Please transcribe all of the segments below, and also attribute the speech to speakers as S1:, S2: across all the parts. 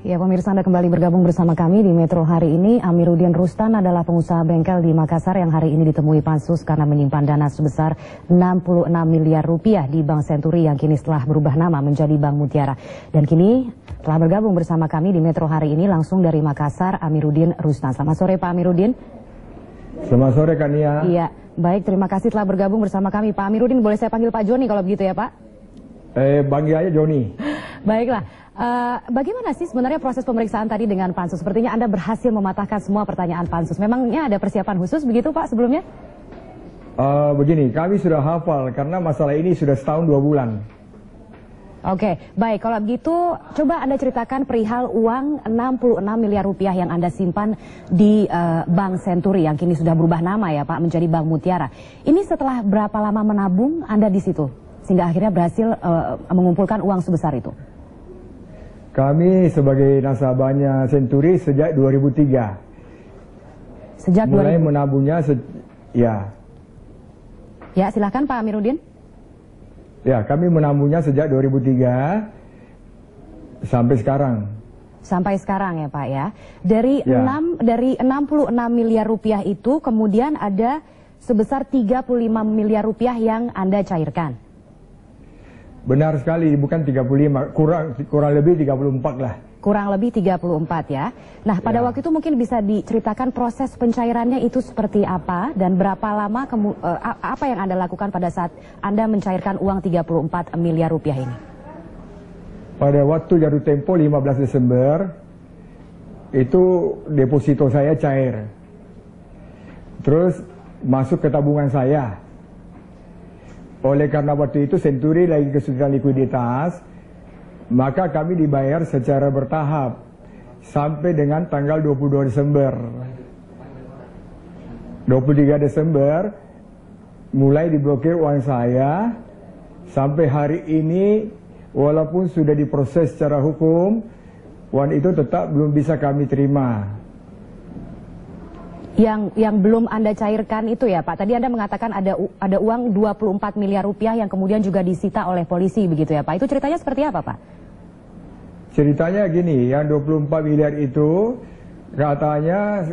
S1: Ya, pemirsa, Anda kembali bergabung bersama kami di Metro hari ini. Amiruddin Rustan adalah pengusaha bengkel di Makassar yang hari ini ditemui Pansus karena menyimpan dana sebesar 66 miliar rupiah di Bank Senturi yang kini setelah berubah nama menjadi Bank Mutiara. Dan kini telah bergabung bersama kami di Metro hari ini langsung dari Makassar, Amiruddin Rustan. Selamat sore Pak Amiruddin.
S2: Selamat sore Kania.
S1: Iya, baik, terima kasih telah bergabung bersama kami. Pak Amiruddin, boleh saya panggil Pak Joni kalau begitu ya Pak?
S2: Panggil aja Joni.
S1: Baiklah. Bagaimana sih sebenarnya proses pemeriksaan tadi dengan Pansus? Sepertinya Anda berhasil mematahkan semua pertanyaan Pansus. Memangnya ada persiapan khusus begitu Pak sebelumnya?
S2: Begini, kami sudah hafal karena masalah ini sudah setahun 2 bulan.
S1: Oke, baik. Kalau begitu, coba Anda ceritakan perihal uang 66 miliar rupiah yang Anda simpan di Bank Senturi yang kini sudah berubah nama ya Pak menjadi Bank Mutiara. Ini setelah berapa lama menabung Anda di situ sehingga akhirnya berhasil mengumpulkan uang sebesar itu?
S2: Kami sebagai nasabahnya Senturi sejak 2003.
S1: Sejak
S2: mulai menabungnya ya.
S1: Ya, silakan Pak Amiruddin.
S2: Ya, kami menabungnya sejak 2003 sampai sekarang.
S1: Sampai sekarang ya Pak ya. Dari 66 miliar rupiah itu kemudian ada sebesar 35 miliar rupiah yang Anda cairkan.
S2: Benar sekali, bukan 35, kurang lebih 34 lah.
S1: Kurang lebih 34 ya. Nah, pada waktu itu mungkin bisa diceritakan proses pencairannya itu seperti apa dan berapa lama apa yang Anda lakukan pada saat Anda mencairkan uang 34 miliar rupiah ini?
S2: Pada waktu jatuh tempo 15 Desember itu deposito saya cair. Terus masuk ke tabungan saya. Oleh karena waktu itu Senturi lagi kesulitan likuiditas, maka kami dibayar secara bertahap sampai dengan tanggal 22 Desember. 23 Desember mulai diblokir uang saya. Sampai hari ini walaupun sudah diproses secara hukum, uang itu tetap belum bisa kami terima.
S1: Yang belum Anda cairkan itu ya Pak, tadi Anda mengatakan ada uang 24 miliar rupiah yang kemudian juga disita oleh polisi begitu ya Pak. Itu ceritanya seperti apa Pak?
S2: Ceritanya gini, yang 24 miliar itu katanya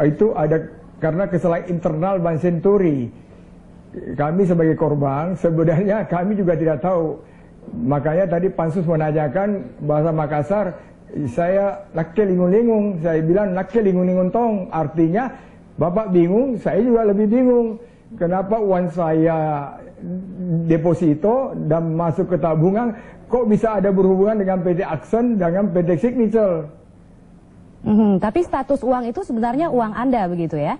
S2: itu ada karena kesalahan internal Bank Senturi. Kami sebagai korban sebenarnya kami juga tidak tahu. Makanya tadi Pansus menanyakan bahasa Makassar, saya laki lingung-lingung, saya bilang laki lingung-lingung tong, artinya Bapak bingung, saya juga lebih bingung. Kenapa uang saya deposito dan masuk ke tabungan, kok bisa ada berhubungan dengan PT Aksen, dengan PT Signature?
S1: Tapi status uang itu sebenarnya uang Anda begitu ya?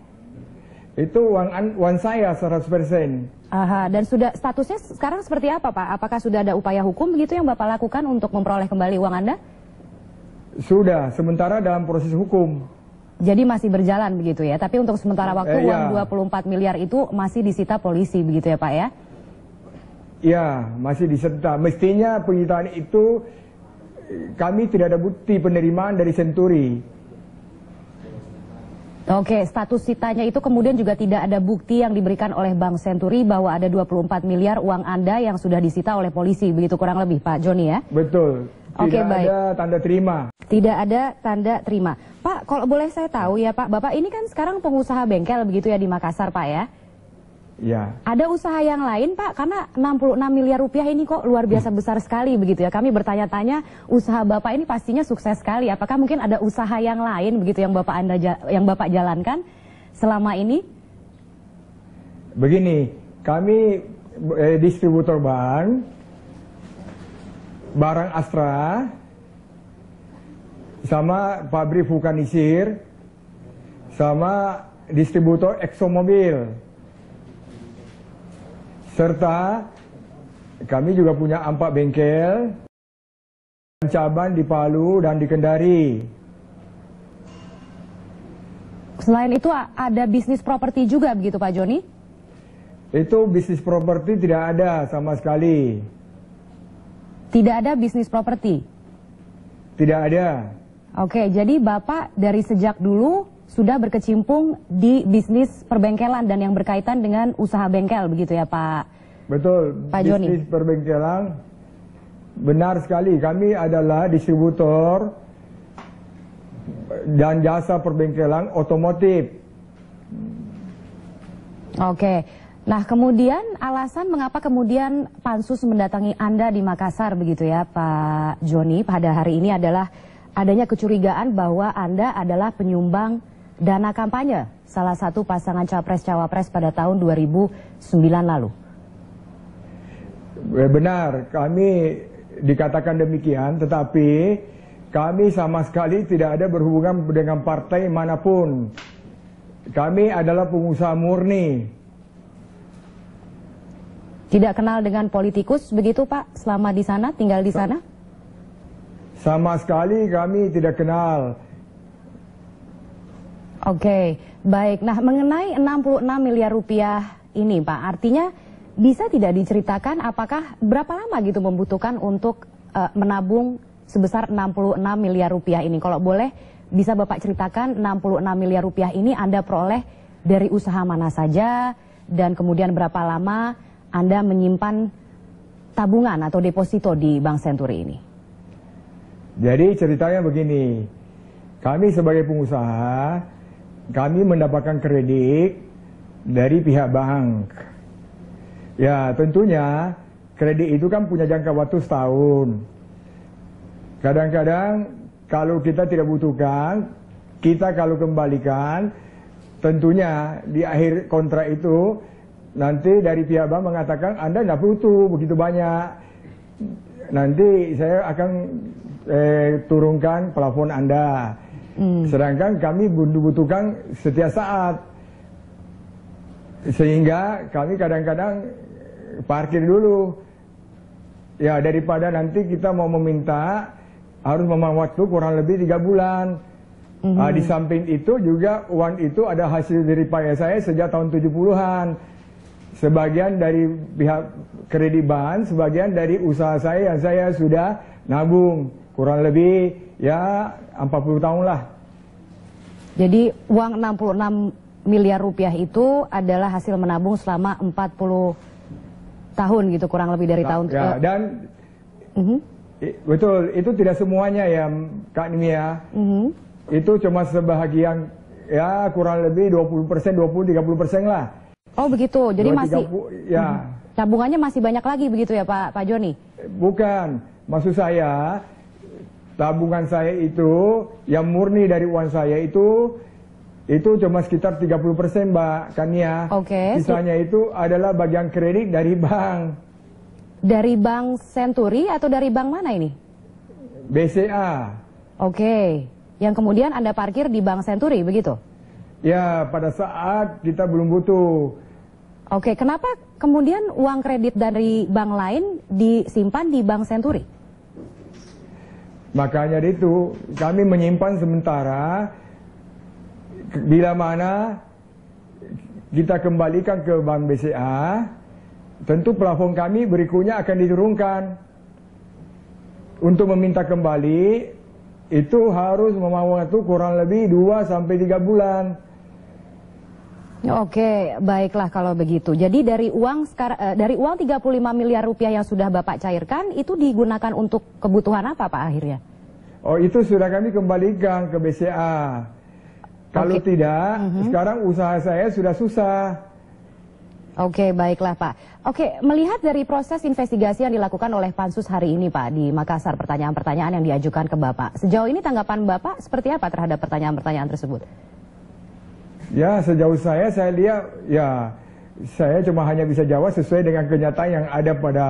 S2: Itu uang saya 100%.
S1: Aha, dan sudah statusnya sekarang seperti apa Pak? Apakah sudah ada upaya hukum begitu yang Bapak lakukan untuk memperoleh kembali uang Anda?
S2: Sudah, sementara dalam proses hukum.
S1: Jadi masih berjalan begitu ya, tapi untuk sementara waktu uang 24 miliar itu masih disita polisi begitu ya Pak ya?
S2: Ya, masih disita. Mestinya penyitaan itu kami tidak ada bukti penerimaan dari Senturi.
S1: Oke, status sitanya itu kemudian juga tidak ada bukti yang diberikan oleh Bank Senturi bahwa ada 24 miliar uang Anda yang sudah disita oleh polisi, begitu kurang lebih Pak Joni ya?
S2: Betul. Tidak ada tanda terima.
S1: Tidak ada tanda terima. Pak, kalau boleh saya tahu ya Pak, Bapak ini kan sekarang pengusaha bengkel begitu ya di Makassar Pak ya?
S2: Ya.
S1: Ada usaha yang lain Pak? Karena 66 miliar rupiah ini kok luar biasa besar sekali begitu ya. Kami bertanya-tanya, usaha Bapak ini pastinya sukses sekali. Apakah mungkin ada usaha yang lain begitu yang Bapak jalankan selama ini?
S2: Begini, kami distributor barang Astra sama pabrik vulkanisir sama distributor ExxonMobil. Serta kami juga punya 4 bengkel, cabang di Palu dan di Kendari.
S1: Selain itu ada bisnis properti juga begitu Pak Joni?
S2: Itu bisnis properti tidak ada sama sekali.
S1: Tidak ada bisnis properti?
S2: Tidak ada.
S1: Oke, jadi Bapak dari sejak dulu sudah berkecimpung di bisnis perbengkelan dan yang berkaitan dengan usaha bengkel begitu ya Pak?
S2: Betul,
S1: Pak Joni.
S2: Bisnis perbengkelan benar sekali. Kami adalah distributor dan jasa perbengkelan otomotif.
S1: Oke. Nah, kemudian alasan mengapa kemudian Pansus mendatangi Anda di Makassar begitu ya, Pak Joni, pada hari ini adalah adanya kecurigaan bahwa Anda adalah penyumbang dana kampanye salah satu pasangan Capres-Cawapres pada tahun 2009 lalu.
S2: Benar, kami dikatakan demikian, tetapi kami sama sekali tidak ada berhubungan dengan partai manapun. Kami adalah pengusaha murni.
S1: Tidak kenal dengan politikus begitu Pak, selama di sana, tinggal di sana?
S2: Sama sekali kami tidak kenal.
S1: Oke, baik. Nah, mengenai 66 miliar rupiah ini Pak, artinya bisa tidak diceritakan apakah berapa lama gitu membutuhkan untuk menabung sebesar 66 miliar rupiah ini? Kalau boleh, bisa Bapak ceritakan 66 miliar rupiah ini Anda peroleh dari usaha mana saja, dan kemudian berapa lama Anda menyimpan tabungan atau deposito di Bank Senturi ini?
S2: Jadi ceritanya begini, kami sebagai pengusaha, kami mendapatkan kredit dari pihak bank. Ya tentunya kredit itu kan punya jangka waktu setahun. Kadang-kadang kalau kita tidak butuhkan, kita kalau kembalikan, tentunya di akhir kontrak itu nanti dari pihak bank mengatakan Anda tidak butuh begitu banyak. Nanti saya akan turunkan plafon Anda. Sedangkan kami butuhkan setiap saat. Sehingga kami kadang-kadang parkir dulu. Ya daripada nanti kita mau meminta harus memakan waktu kurang lebih 3 bulan. Di samping itu juga uang itu ada hasil dari payah saya sejak tahun 70-an. Sebagian dari pihak kredit bank, sebagian dari usaha saya yang saya sudah nabung. Kurang lebih ya 40 tahun lah.
S1: Jadi uang 66 miliar rupiah itu adalah hasil menabung selama 40 tahun gitu, kurang lebih dari tahun.
S2: Ya, dan betul, itu tidak semuanya ya Kak Nimia. Itu cuma sebahagian, ya kurang lebih 20%, 20-30% lah.
S1: Oh begitu, jadi
S2: 20,
S1: masih
S2: 30, ya.
S1: Tabungannya masih banyak lagi begitu ya Pak Joni?
S2: Bukan, maksud saya tabungan saya itu yang murni dari uang saya itu cuma sekitar 30% Mbak Kania.
S1: Oke.
S2: Sisanya itu adalah bagian kredit dari bank.
S1: Dari Bank Senturi atau dari bank mana ini?
S2: BCA.
S1: Oke. Yang kemudian Anda parkir di Bank Senturi begitu?
S2: Ya, pada saat kita belum butuh.
S1: Oke, kenapa kemudian uang kredit dari bank lain disimpan di Bank Senturi?
S2: Makanya itu kami menyimpan sementara, bila mana kita kembalikan ke Bank BCA, tentu plafon kami berikutnya akan diturunkan. Untuk meminta kembali, itu harus memakan waktu kurang lebih 2-3 bulan.
S1: Oke, baiklah kalau begitu. Jadi dari uang 35 miliar rupiah yang sudah Bapak cairkan, itu digunakan untuk kebutuhan apa Pak akhirnya?
S2: Oh, itu sudah kami kembalikan ke BCA. Kalau tidak, sekarang usaha saya sudah susah.
S1: Oke, baiklah Pak. Oke, melihat dari proses investigasi yang dilakukan oleh Pansus hari ini Pak di Makassar, pertanyaan-pertanyaan yang diajukan ke Bapak. Sejauh ini tanggapan Bapak seperti apa terhadap pertanyaan-pertanyaan tersebut?
S2: Ya, sejauh saya lihat, ya saya cuma hanya bisa jawab sesuai dengan kenyataan yang ada pada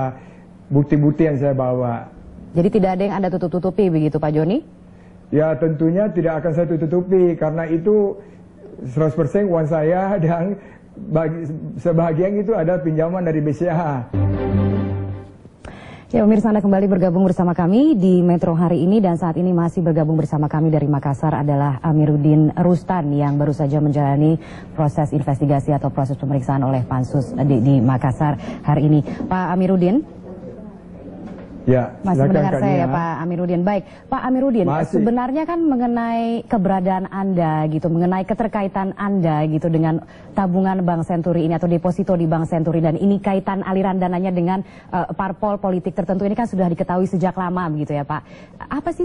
S2: bukti-bukti yang saya bawa.
S1: Jadi tidak ada yang Anda tutup-tutupi begitu Pak Joni?
S2: Ya tentunya tidak akan saya tutupi karena itu 100% uang saya dan sebahagian itu ada pinjaman dari BCA.
S1: Ya pemirsa, Anda kembali bergabung bersama kami di Metro hari ini, dan saat ini masih bergabung bersama kami dari Makassar adalah Amiruddin Rustan yang baru saja menjalani proses investigasi atau proses pemeriksaan oleh Pansus di Makassar hari ini. Pak Amiruddin?
S2: Ya,
S1: masih mendengar
S2: Kak
S1: saya
S2: Nia.
S1: ya Pak Amiruddin. Baik, Pak Amiruddin,
S2: Masih.
S1: sebenarnya kan mengenai keberadaan Anda gitu, mengenai keterkaitan Anda gitu dengan tabungan Bank Senturi ini atau deposito di Bank Senturi, dan ini kaitan aliran dananya dengan parpol politik tertentu ini kan sudah diketahui sejak lama begitu ya Pak. Apa sih